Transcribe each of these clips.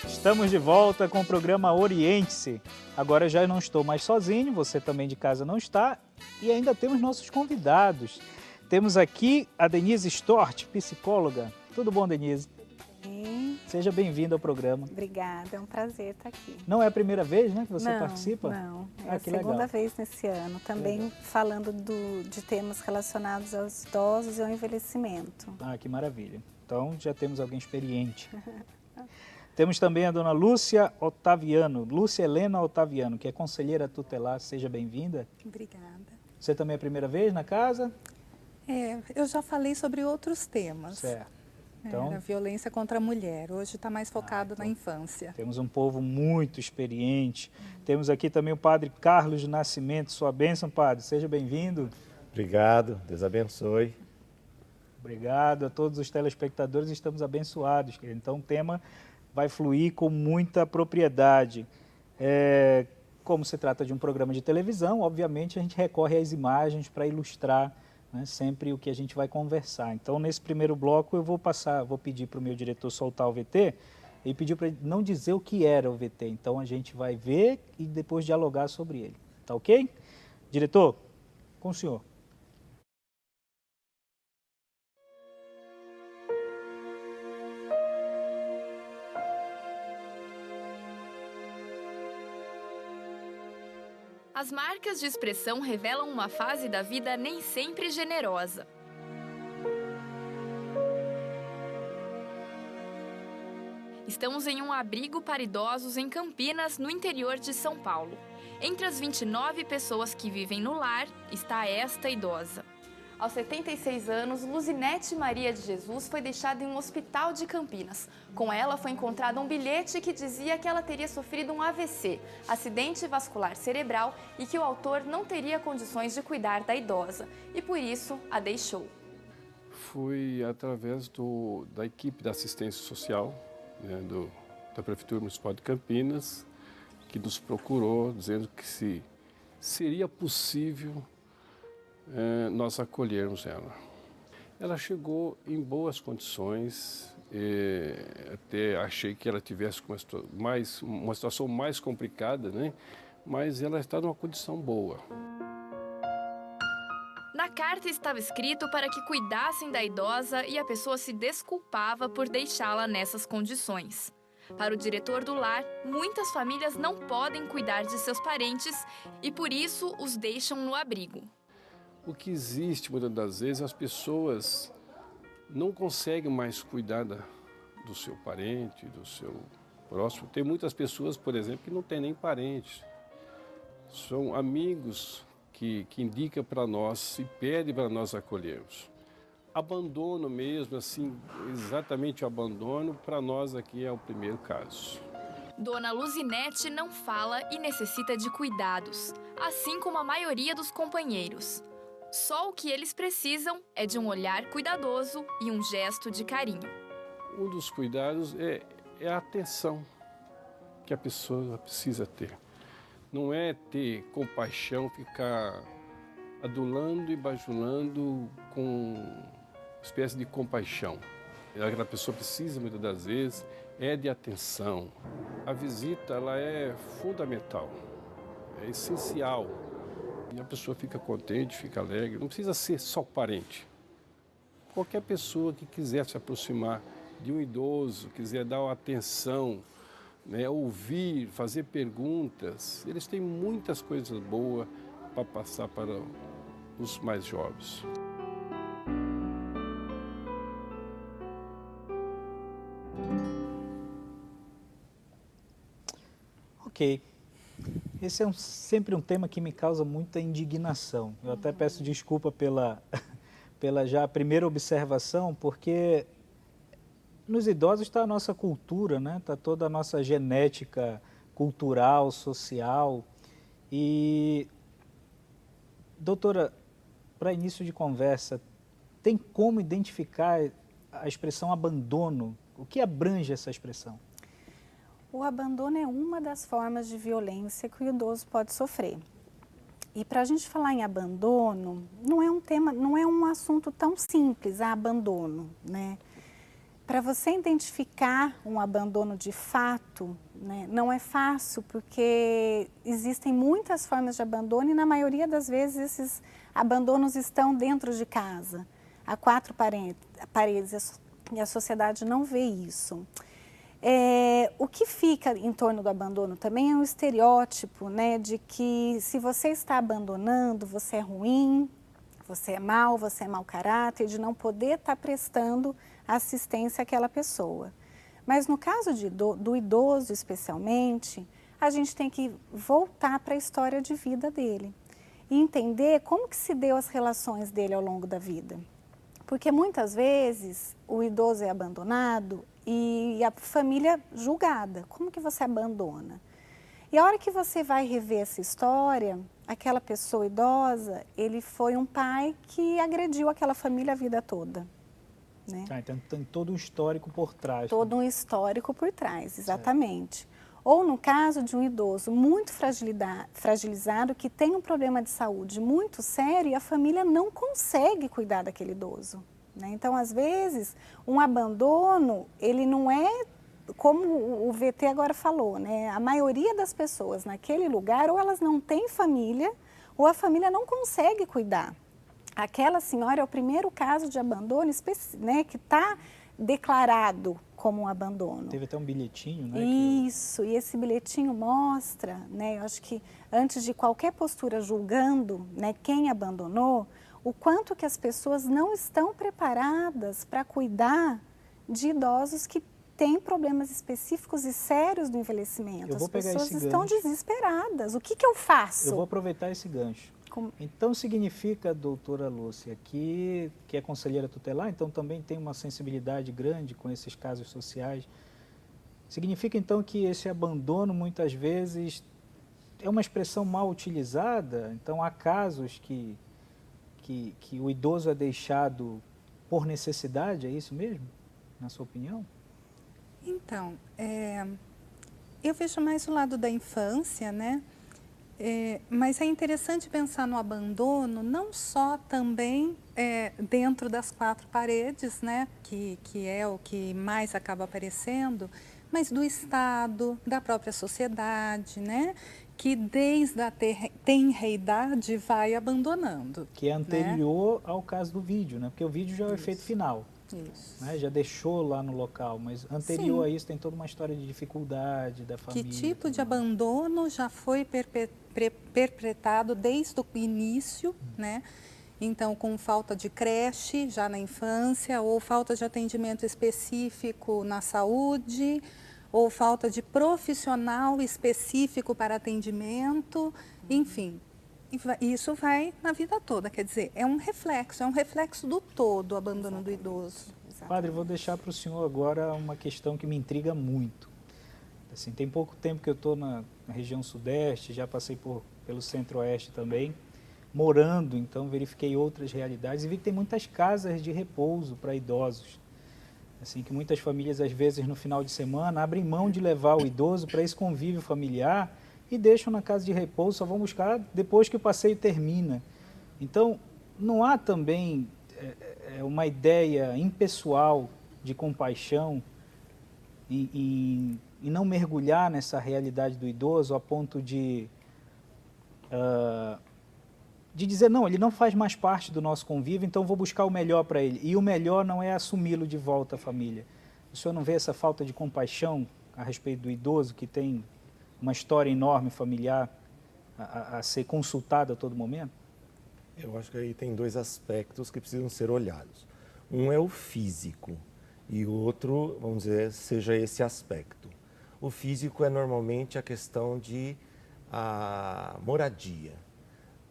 Estamos de volta com o programa Oriente-se. Agora já não estou mais sozinho, você também de casa não está, e ainda temos nossos convidados. Temos aqui a Denise Stort, psicóloga. Tudo bom, Denise? Sim. Seja bem-vinda ao programa. Obrigada, é um prazer estar aqui. Não é a primeira vez, né, que você participa? Não, é a que segunda legal. vez nesse ano, também falando de temas relacionados aos idosos e ao envelhecimento. Ah, que maravilha. Então já temos alguém experiente. Temos também a dona Lúcia Otaviano, Lúcia Helena Otaviano, que é conselheira tutelar. Seja bem-vinda. Obrigada. Você também é a primeira vez na casa? Eu já falei sobre outros temas. Certo. Então, A violência contra a mulher. Hoje está mais focado na infância. Temos um povo muito experiente. Temos aqui também o padre Carlos de Nascimento. Sua bênção, padre. Seja bem-vindo. Obrigado. Deus abençoe. Obrigado a todos os telespectadores. Estamos abençoados, querido. Então, o tema vai fluir com muita propriedade. Como se trata de um programa de televisão, obviamente a gente recorre às imagens para ilustrar, né, sempre o que a gente vai conversar. Então, nesse primeiro bloco, eu vou pedir para o meu diretor soltar o VT e pedir para ele não dizer o que era o VT. Então, a gente vai ver e depois dialogar sobre ele. Tá ok? Diretor, com o senhor. As marcas de expressão revelam uma fase da vida nem sempre generosa. Estamos em um abrigo para idosos em Campinas, no interior de São Paulo. Entre as 29 pessoas que vivem no lar, está esta idosa. Aos 76 anos, Luzinete Maria de Jesus foi deixada em um hospital de Campinas. Com ela foi encontrado um bilhete que dizia que ela teria sofrido um AVC, acidente vascular cerebral, e que o autor não teria condições de cuidar da idosa, e por isso a deixou. Foi através da equipe da assistência social, né, da Prefeitura Municipal de Campinas, que nos procurou, dizendo que se seria possível nós acolhermos ela. Ela chegou em boas condições, até achei que ela tivesse uma situação mais complicada, né? Mas ela está numa condição boa. Na carta estava escrito para que cuidassem da idosa e a pessoa se desculpava por deixá-la nessas condições. Para o diretor do lar, muitas famílias não podem cuidar de seus parentes e por isso os deixam no abrigo. O que existe, muitas das vezes, as pessoas não conseguem mais cuidar do seu parente, do seu próximo. Tem muitas pessoas, por exemplo, que não têm nem parentes. São amigos que indicam para nós e pedem para nós acolhermos. Abandono mesmo, assim, exatamente o abandono, para nós aqui é o primeiro caso. Dona Luzinete não fala e necessita de cuidados, assim como a maioria dos companheiros. Só o que eles precisam é de um olhar cuidadoso e um gesto de carinho. Um dos cuidados é a atenção que a pessoa precisa ter. Não é ter compaixão, ficar adulando e bajulando com uma espécie de compaixão. A pessoa precisa, muitas das vezes, de atenção. A visita ela é fundamental, é essencial. E a pessoa fica contente, fica alegre. Não precisa ser só parente. Qualquer pessoa que quiser se aproximar de um idoso, quiser dar uma atenção, né, ouvir, fazer perguntas, eles têm muitas coisas boas para passar para os mais jovens. Ok. Esse é sempre um tema que me causa muita indignação. Eu até peço desculpa pela já primeira observação, porque nos idosos está a nossa cultura, né? Está toda a nossa genética cultural, social. E, doutora, para início de conversa, tem como identificar a expressão abandono? O que abrange essa expressão? O abandono é uma das formas de violência que o idoso pode sofrer. E para a gente falar em abandono, não é um assunto tão simples, abandono, né? para você identificar um abandono de fato, né, não é fácil, porque existem muitas formas de abandono e na maioria das vezes esses abandonos estão dentro de casa, a quatro paredes, e a sociedade não vê isso. O que fica em torno do abandono também é um estereótipo, né, de que se você está abandonando, você é ruim, você é mau caráter, de não poder estar prestando assistência àquela pessoa. Mas no caso do idoso especialmente, a gente tem que voltar para a história de vida dele e entender como que se deu as relações dele ao longo da vida. Porque muitas vezes o idoso é abandonado e a família julgada. Como que você abandona? E a hora que você vai rever essa história, aquela pessoa idosa, ele foi um pai que agrediu aquela família a vida toda. Né? Então tem todo um histórico por trás. Todo um histórico por trás, exatamente. Certo. Ou no caso de um idoso muito fragilizado, que tem um problema de saúde muito sério e a família não consegue cuidar daquele idoso. Né? Então, às vezes, um abandono, ele não é como o VT agora falou, né? A maioria das pessoas naquele lugar, ou elas não têm família, ou a família não consegue cuidar. Aquela senhora é o primeiro caso de abandono, né, que está declarado como um abandono. Teve até um bilhetinho, né? Isso, e esse bilhetinho mostra, né, eu acho que antes de qualquer postura julgando, né, quem abandonou, o quanto que as pessoas não estão preparadas para cuidar de idosos que têm problemas específicos e sérios do envelhecimento. As pessoas estão desesperadas. O que eu faço? Eu vou aproveitar esse gancho. Então significa, doutora Lúcia, que é conselheira tutelar, então também tem uma sensibilidade grande com esses casos sociais. Significa então que esse abandono muitas vezes é uma expressão mal utilizada, então há casos que o idoso é deixado por necessidade, é isso mesmo, na sua opinião? Então, eu vejo mais o lado da infância, né? Mas é interessante pensar no abandono, não só também dentro das quatro paredes, né, que é o que mais acaba aparecendo, mas do Estado, da própria sociedade, né, que desde a tenreidade vai abandonando. Que é anterior, né, ao caso do vídeo, né, porque o vídeo já é o efeito final. Isso. Né, já deixou lá no local, mas anterior a isso tem toda uma história de dificuldade da família. Que tipo de abandono já foi perpetrado desde o início, né? Então, com falta de creche já na infância, ou falta de atendimento específico na saúde, ou falta de profissional específico para atendimento, enfim. Isso vai na vida toda, quer dizer, é um reflexo do todo o abandono do idoso. Padre, vou deixar para o senhor agora uma questão que me intriga muito. Assim, tem pouco tempo que eu estou na região sudeste, já passei pelo centro-oeste também, morando, então verifiquei outras realidades e vi que tem muitas casas de repouso para idosos. Assim, que muitas famílias, às vezes, no final de semana, abrem mão de levar o idoso para esse convívio familiar e deixam na casa de repouso, só vão buscar depois que o passeio termina. Então, não há também uma ideia impessoal de compaixão e não mergulhar nessa realidade do idoso a ponto de dizer, não, ele não faz mais parte do nosso convívio, então vou buscar o melhor para ele. E o melhor não é assumi-lo de volta à família. O senhor não vê essa falta de compaixão a respeito do idoso que tem uma história enorme familiar a ser consultada a todo momento? Eu acho que aí tem dois aspectos que precisam ser olhados. Um é o físico e o outro, vamos dizer, seja esse aspecto. O físico é normalmente a questão de a moradia.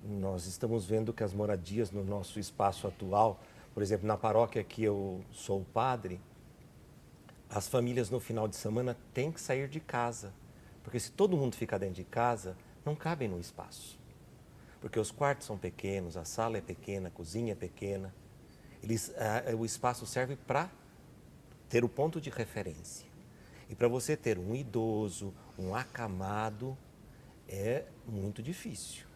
Nós estamos vendo que as moradias no nosso espaço atual, por exemplo, na paróquia que eu sou padre, as famílias no final de semana têm que sair de casa. Porque se todo mundo ficar dentro de casa, não cabem no espaço. Porque os quartos são pequenos, a sala é pequena, a cozinha é pequena. O espaço serve para ter o ponto de referência. E para você ter um idoso, um acamado, é muito difícil.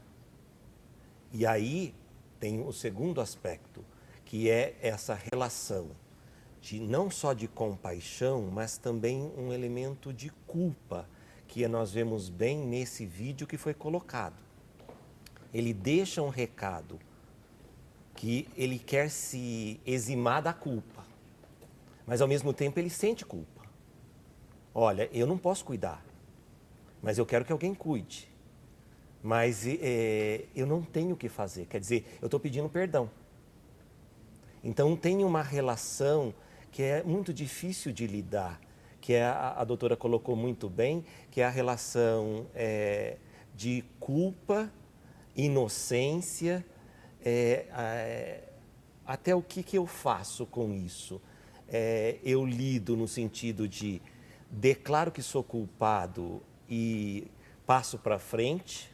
E aí tem o segundo aspecto, que é essa relação não só de compaixão, mas também um elemento de culpa, que nós vemos bem nesse vídeo que foi colocado. Ele deixa um recado que ele quer se eximar da culpa, mas ao mesmo tempo ele sente culpa. Olha, eu não posso cuidar, mas eu quero que alguém cuide. Mas eu não tenho o que fazer, quer dizer, eu estou pedindo perdão. Então tem uma relação que é muito difícil de lidar, que a doutora colocou muito bem, que é a relação de culpa, inocência, até o que eu faço com isso. Eu lido no sentido de declaro que sou culpado e passo para frente,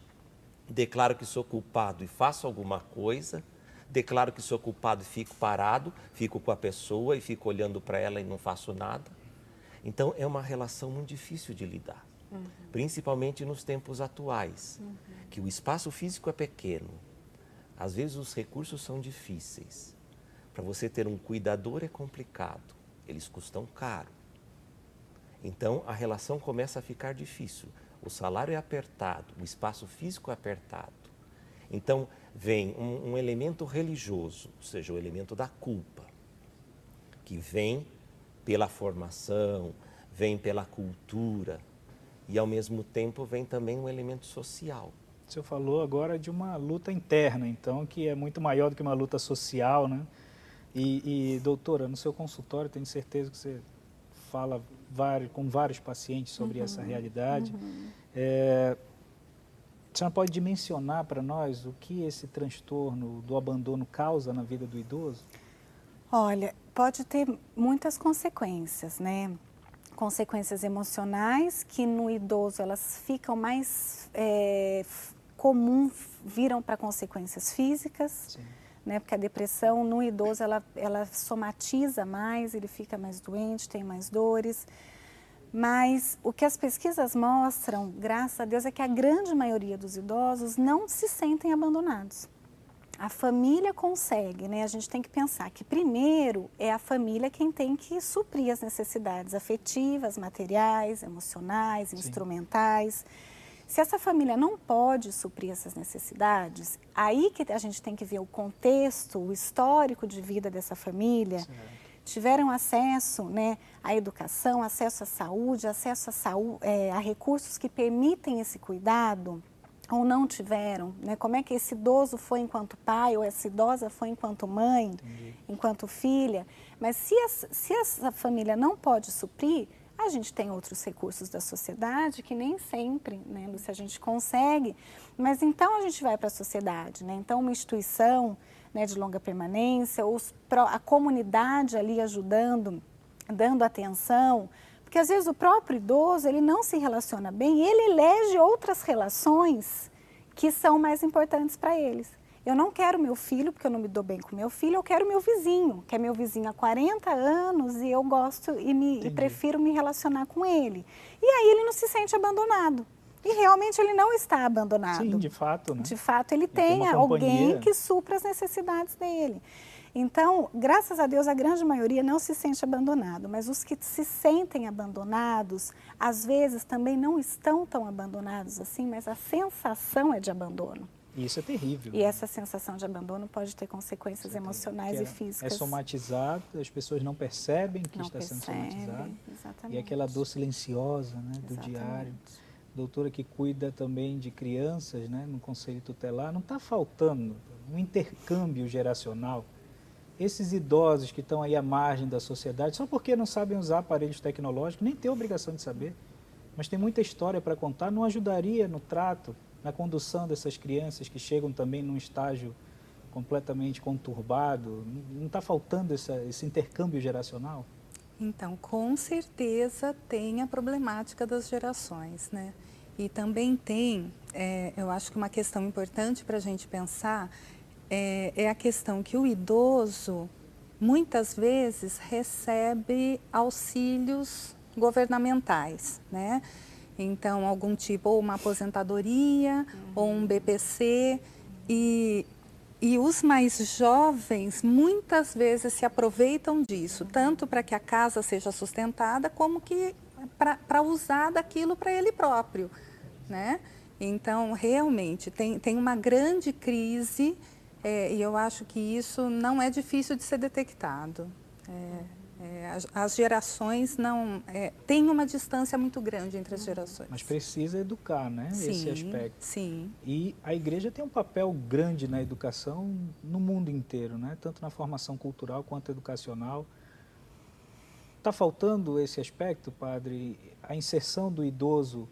declaro que sou culpado e faço alguma coisa, declaro que sou culpado e fico parado, fico com a pessoa e fico olhando para ela e não faço nada. Então é uma relação muito difícil de lidar, principalmente nos tempos atuais, que o espaço físico é pequeno, às vezes os recursos são difíceis. Para você ter um cuidador é complicado, eles custam caro. Então a relação começa a ficar difícil, o salário é apertado, o espaço físico é apertado. Então vem um elemento religioso, ou seja, o elemento da culpa, que vem pela formação, vem pela cultura e ao mesmo tempo vem também um elemento social. O senhor falou agora de uma luta interna, então, que é muito maior do que uma luta social, né? E doutora, no seu consultório, tenho certeza que você fala com vários pacientes sobre essa realidade. A senhora pode dimensionar para nós o que esse transtorno do abandono causa na vida do idoso? Olha, pode ter muitas consequências, né? Consequências emocionais, que no idoso elas ficam mais comum, viram para consequências físicas. Sim. Né? Porque a depressão no idoso ela somatiza mais, ele fica mais doente, tem mais dores. Mas o que as pesquisas mostram, graças a Deus, é que a grande maioria dos idosos não se sentem abandonados. A família consegue, né? A gente tem que pensar que primeiro é a família quem tem que suprir as necessidades afetivas, materiais, emocionais, Sim. instrumentais. Se essa família não pode suprir essas necessidades, aí que a gente tem que ver o contexto, o histórico de vida dessa família. Certo. Tiveram acesso, né, à educação, acesso à saúde, a recursos que permitem esse cuidado, ou não tiveram, né? Como é que esse idoso foi enquanto pai, ou essa idosa foi enquanto mãe, Entendi. Enquanto filha. Mas se essa família não pode suprir, a gente tem outros recursos da sociedade que nem sempre, né, Lúcia, a gente consegue, mas então a gente vai para a sociedade, né? Então uma instituição, né, de longa permanência, a comunidade ali ajudando, dando atenção, porque às vezes o próprio idoso ele não se relaciona bem e ele elege outras relações que são mais importantes para eles. Eu não quero meu filho porque eu não me dou bem com meu filho, eu quero meu vizinho, que é meu vizinho há 40 anos e eu gosto e prefiro me relacionar com ele. E aí ele não se sente abandonado. E realmente ele não está abandonado. Sim, de fato, né? De fato, ele tem alguém que supra as necessidades dele. Então, graças a Deus, a grande maioria não se sente abandonado, mas os que se sentem abandonados, às vezes também não estão tão abandonados assim, mas a sensação é de abandono. Isso é terrível. E essa sensação de abandono pode ter consequências emocionais e físicas. É somatizado, as pessoas não percebem que está sendo somatizado. Exatamente. E aquela dor silenciosa, né, do diário. Doutora que cuida também de crianças, né, no Conselho Tutelar, não está faltando um intercâmbio geracional. Esses idosos que estão aí à margem da sociedade, só porque não sabem usar aparelhos tecnológicos, nem tem obrigação de saber, mas tem muita história para contar, não ajudaria no trato, na condução dessas crianças que chegam também num estágio completamente conturbado? Não está faltando esse intercâmbio geracional? Então, com certeza tem a problemática das gerações, né? E também tem, eu acho que uma questão importante para a gente pensar é a questão que o idoso, muitas vezes, recebe auxílios governamentais, né? Então, algum tipo, ou uma aposentadoria, ou um BPC, e E os mais jovens muitas vezes se aproveitam disso, tanto para que a casa seja sustentada, como que para usar daquilo para ele próprio, né? Então, realmente, tem uma grande crise e eu acho que isso não é difícil de ser detectado. As gerações não... tem uma distância muito grande entre as gerações. Mas precisa educar, né? Sim, esse aspecto. Sim. E a igreja tem um papel grande na educação no mundo inteiro, né? Tanto na formação cultural quanto educacional. Está faltando esse aspecto, padre? A inserção do idoso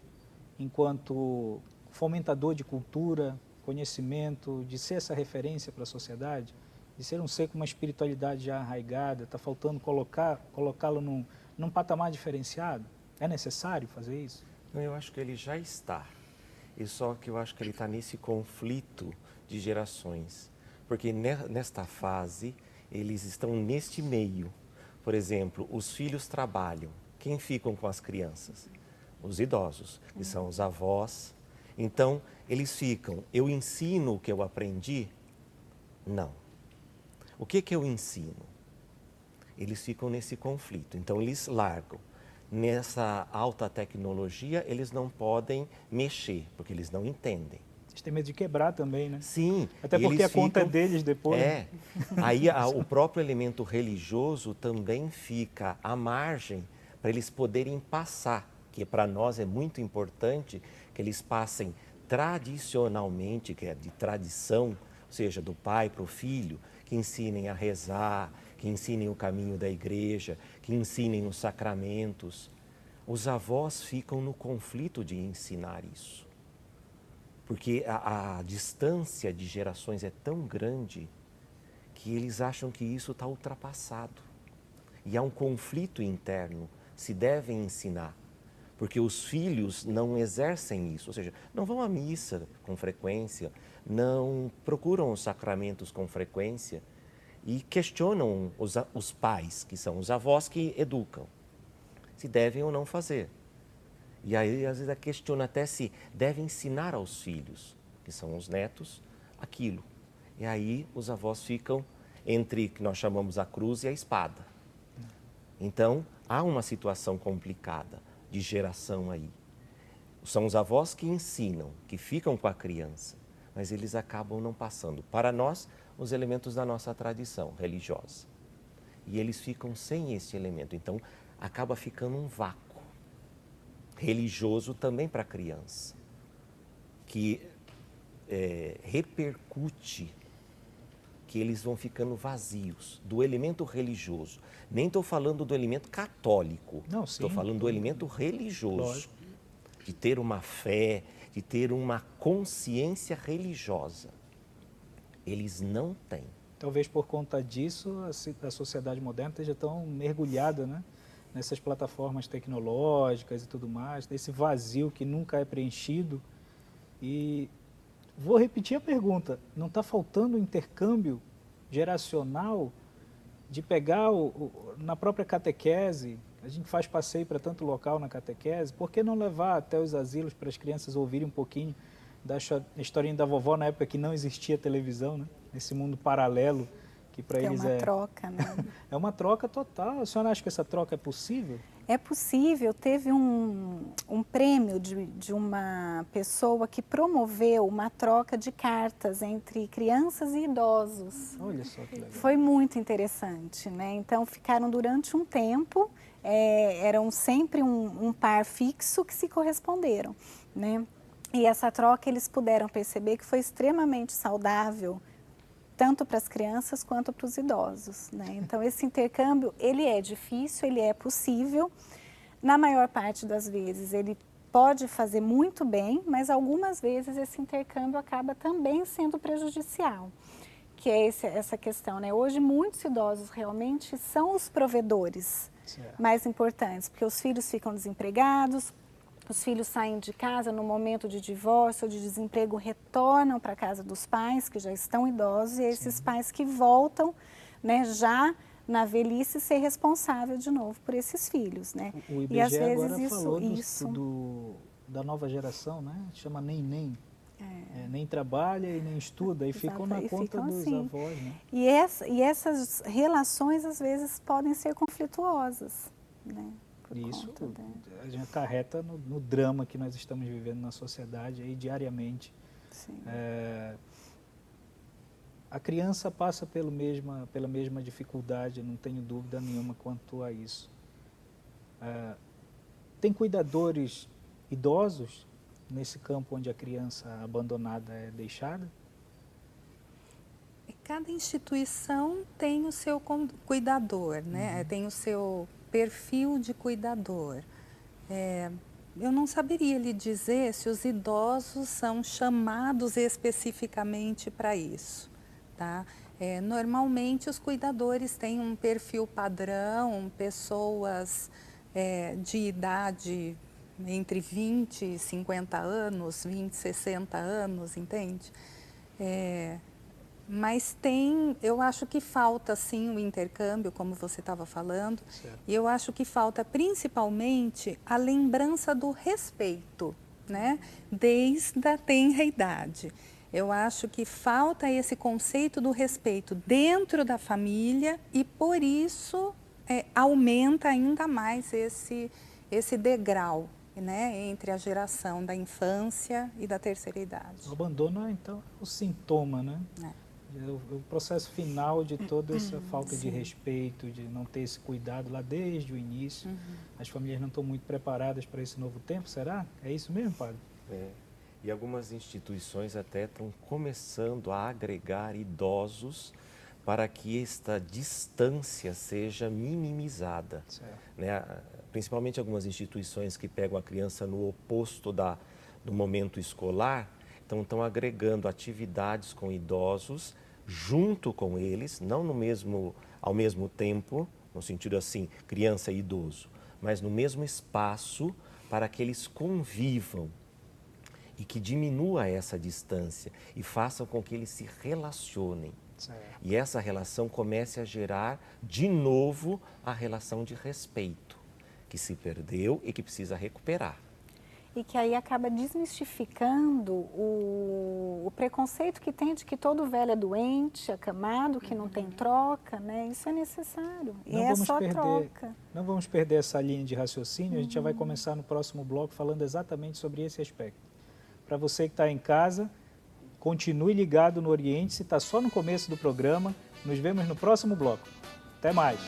enquanto fomentador de cultura, conhecimento, de ser essa referência para a sociedade, de ser um ser com uma espiritualidade já arraigada, está faltando colocá-lo num patamar diferenciado? É necessário fazer isso? Não, eu acho que ele já está. E só que eu acho que ele está nesse conflito de gerações. Porque nesta fase, eles estão neste meio. Por exemplo, os filhos trabalham. Quem ficam com as crianças? Os idosos, que são os avós. Então, eles ficam, eu ensino o que eu aprendi? Não. O que eu ensino? Eles ficam nesse conflito, então eles largam. Nessa alta tecnologia, eles não podem mexer, porque eles não entendem. Vocês têm medo de quebrar também, né? Sim. Até porque a conta é deles depois. Aí o próprio elemento religioso também fica à margem para eles poderem passar, que para nós é muito importante que eles passem tradicionalmente, que é de tradição, ou seja, do pai para o filho, que ensinem a rezar, que ensinem o caminho da igreja, que ensinem os sacramentos. Os avós ficam no conflito de ensinar isso. Porque a distância de gerações é tão grande que eles acham que isso está ultrapassado. E há um conflito interno, se devem ensinar. Porque os filhos não exercem isso, ou seja, não vão à missa com frequência, não procuram os sacramentos com frequência e questionam os pais, que são os avós que educam, se devem ou não fazer. E aí, às vezes, questiona até se deve ensinar aos filhos, que são os netos, aquilo. E aí os avós ficam entre o que nós chamamos a cruz e a espada. Então, há uma situação complicada de geração aí. São os avós que ensinam, que ficam com a criança, mas eles acabam não passando para nós os elementos da nossa tradição religiosa. E eles ficam sem esse elemento, então acaba ficando um vácuo religioso também para a criança, que repercute que eles vão ficando vazios do elemento religioso. Nem estou falando do elemento católico, estou falando do elemento religioso. Lógico. De ter uma fé, de ter uma consciência religiosa. Eles não têm. Talvez por conta disso a sociedade moderna esteja tão mergulhada, né, nessas plataformas tecnológicas e tudo mais, nesse vazio que nunca é preenchido. E vou repetir a pergunta, não está faltando um intercâmbio geracional de pegar na própria catequese? A gente faz passeio para tanto local na catequese, por que não levar até os asilos para as crianças ouvirem um pouquinho da historinha da vovó na época que não existia televisão, né? Nesse mundo paralelo que para eles é uma troca, né? É uma troca total. A senhora acha que essa troca é possível? É possível. Teve um prêmio de uma pessoa que promoveu uma troca de cartas entre crianças e idosos. Olha só que legal. Foi muito interessante, né? Então, ficaram durante um tempo, eram sempre um par fixo que se corresponderam, né? E essa troca eles puderam perceber que foi extremamente saudável, tanto para as crianças quanto para os idosos, né? Então, esse intercâmbio, ele é difícil, ele é possível. Na maior parte das vezes, ele pode fazer muito bem, mas algumas vezes esse intercâmbio acaba também sendo prejudicial, que é essa questão, né? Hoje, muitos idosos realmente são os provedores mais importantes, porque os filhos ficam desempregados, os filhos saem de casa no momento de divórcio ou de desemprego, retornam para a casa dos pais, que já estão idosos, e esses pais que voltam, né, já na velhice, ser responsável de novo por esses filhos, né? O IBGE e às vezes agora falou da nova geração, né? Chama NEM. Nem trabalha e nem estuda, e Exato, ficam na e conta ficam dos assim. avós, né? E essas relações, às vezes, podem ser conflituosas, né? Por Isso conta a gente acarreta no drama que nós estamos vivendo na sociedade aí diariamente. Sim. A criança passa pela mesma dificuldade, não tenho dúvida nenhuma quanto a isso. Tem cuidadores idosos nesse campo onde a criança abandonada é deixada? Cada instituição tem o seu cuidador, né? Tem o seu perfil de cuidador. Eu não saberia lhe dizer se os idosos são chamados especificamente para isso, tá? Normalmente os cuidadores têm um perfil padrão, pessoas de idade entre 20 e 50 anos, 20, 60 anos, entende? Mas eu acho que falta sim o intercâmbio, como você estava falando, Certo. e eu acho que falta principalmente a lembrança do respeito, né? Desde a tenra idade. Eu acho que falta esse conceito do respeito dentro da família e por isso aumenta ainda mais esse degrau, né, entre a geração da infância e da terceira idade. O abandono, então, é o sintoma, né? É o processo final de toda essa falta de respeito, de não ter esse cuidado lá desde o início. As famílias não estão muito preparadas para esse novo tempo, será? É isso mesmo, padre? E algumas instituições até estão começando a agregar idosos para que esta distância seja minimizada. Né? Principalmente algumas instituições que pegam a criança no oposto do momento escolar, então estão agregando atividades com idosos junto com eles, não ao mesmo tempo, no sentido assim, criança e idoso, mas no mesmo espaço para que eles convivam e que diminua essa distância e façam com que eles se relacionem. E essa relação comece a gerar de novo a relação de respeito, que se perdeu e que precisa recuperar. E que aí acaba desmistificando o preconceito que tem de que todo velho é doente, acamado, que não tem troca, né? Isso é necessário. E é só troca. Não vamos perder essa linha de raciocínio, a gente já vai começar no próximo bloco falando exatamente sobre esse aspecto. Para você que está em casa, continue ligado no Oriente, se está só no começo do programa. Nos vemos no próximo bloco. Até mais!